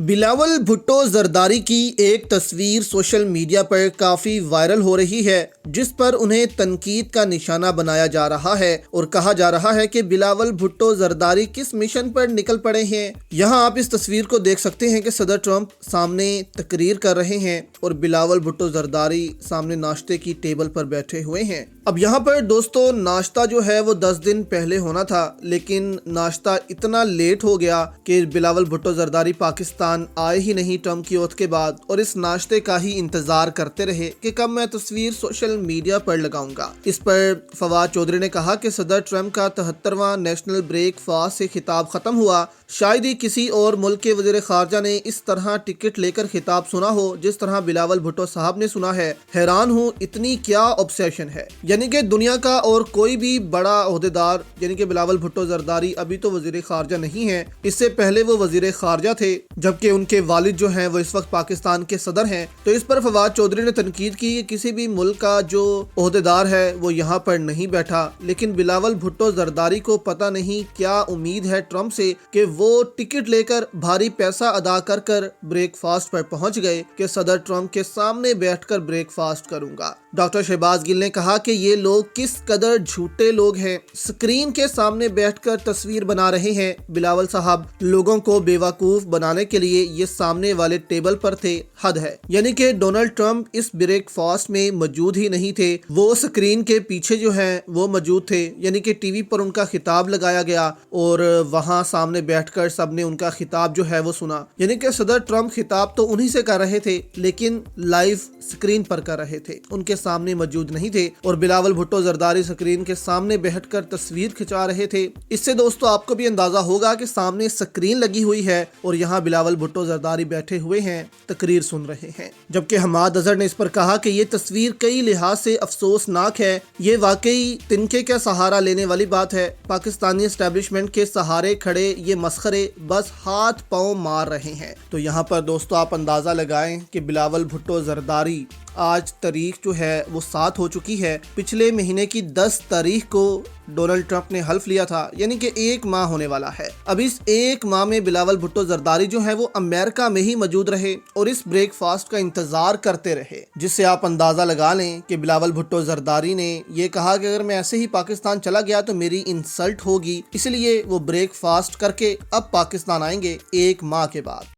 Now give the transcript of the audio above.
بلاول بھٹو زرداری کی ایک تصویر سوشل میڈیا پر کافی وائرل ہو رہی ہے، جس پر انہیں تنقید کا نشانہ بنایا جا رہا ہے اور کہا جا رہا ہے کہ بلاول بھٹو زرداری کس مشن پر نکل پڑے ہیں۔ یہاں آپ اس تصویر کو دیکھ سکتے ہیں کہ صدر ٹرمپ سامنے تقریر کر رہے ہیں اور بلاول بھٹو زرداری سامنے ناشتے کی ٹیبل پر بیٹھے ہوئے ہیں۔ اب یہاں پر دوستو ناشتہ جو ہے وہ 10 دن پہلے ہونا تھا، لیکن ناشتہ اتنا لیٹ ہو گیا کہ بلاول بھٹو زرداری پاکستان آئے ہی نہیں ٹرمپ کی اوتھ کے بعد، اور اس ناشتے کا ہی انتظار کرتے رہے کہ کب میں تصویر سوشل میڈیا پر لگاؤں گا۔ اس پر فواد چودھری نے کہا کہ صدر ٹرمپ کا 73واں نیشنل بریک فاسٹ سے خطاب ختم ہوا، شاید ہی کسی اور ملک کے وزیر خارجہ نے اس طرح ٹکٹ لے کر خطاب سنا ہو جس طرح بلاول بھٹو صاحب نے سنا ہے۔ حیران ہوں اتنی کیا آبسیشن ہے، یعنی کہ دنیا کا اور کوئی بھی بڑا عہدیدار یعنی کہ بلاول بھٹو زرداری ابھی تو وزیر خارجہ نہیں ہے، اس سے پہلے وہ وزیر خارجہ تھے جبکہ ان کے والد جو ہیں وہ اس وقت پاکستان کے صدر ہیں۔ تو اس پر فواد چودھری نے تنقید کی کہ کسی بھی ملک کا جو عہدیدار ہے وہ یہاں پر نہیں بیٹھا، لیکن بلاول بھٹو زرداری کو پتہ نہیں کیا امید ہے ٹرمپ سے کہ وہ ٹکٹ لے کر بھاری پیسہ ادا کر کر بریک فاسٹ پر پہنچ گئے کہ صدر ٹرمپ کے سامنے بیٹھ کر بریک فاسٹ کروں گا۔ ڈاکٹر شہباز گل نے کہا کہ یہ لوگ کس قدر جھوٹے لوگ ہیں، سکرین کے سامنے بیٹھ کر تصویر بنا رہے ہیں۔ بلاول صاحب لوگوں کو بیوقوف بنانے کے لیے یہ سامنے والے ٹیبل پر تھے، حد ہے۔ یعنی کہ ڈونلڈ ٹرمپ اس بریک فاسٹ میں موجود ہی نہیں تھے، وہ سکرین کے پیچھے جو ہیں وہ موجود تھے، یعنی کہ ٹی وی پر ان کا خطاب لگایا گیا اور وہاں سامنے بیٹھ کر سب نے ان کا خطاب جو ہے وہ سنا۔ یعنی کہ صدر ٹرمپ خطاب تو انہی سے کر رہے تھے لیکن لائیو سکرین پر کر رہے تھے، ان کے سامنے موجود نہیں تھے، اور بلاول بھٹو زرداری سکرین کے سامنے بیٹھ کر تصویر کھچا رہے تھے۔ اس سے دوستو آپ کو بھی اندازہ ہوگا کہ سامنے سکرین لگی ہوئی ہے اور یہاں بلاول بھٹو زرداری بیٹھے ہوئے ہیں، تقریر سن رہے ہیں۔ جبکہ حماد اظہر نے اس پر کہا کہ یہ تصویر کئی لحاظ سے افسوسناک ہے، یہ واقعی تنکے کا سہارا لینے والی بات ہے۔ پاکستانی اسٹیبلشمنٹ کے سہارے کھڑے یہ مسخرے بس ہاتھ پاؤں مار رہے ہیں۔ تو یہاں پر دوستو آپ اندازہ لگائیں کہ بلاول بھٹو زرداری آج تاریخ جو ہے وہ 7 ہو چکی ہے، پچھلے مہینے کی 10 تاریخ کو ڈونلڈ ٹرمپ نے حلف لیا تھا، یعنی کہ 1 ماہ ہونے والا ہے۔ اب اس 1 ماہ میں بلاول بھٹو زرداری جو ہے وہ امریکہ میں ہی موجود رہے اور اس بریک فاسٹ کا انتظار کرتے رہے، جس سے آپ اندازہ لگا لیں کہ بلاول بھٹو زرداری نے یہ کہا کہ اگر میں ایسے ہی پاکستان چلا گیا تو میری انسلٹ ہوگی، اس لیے وہ بریک فاسٹ کر کے اب پاکستان آئیں گے 1 ماہ کے بعد۔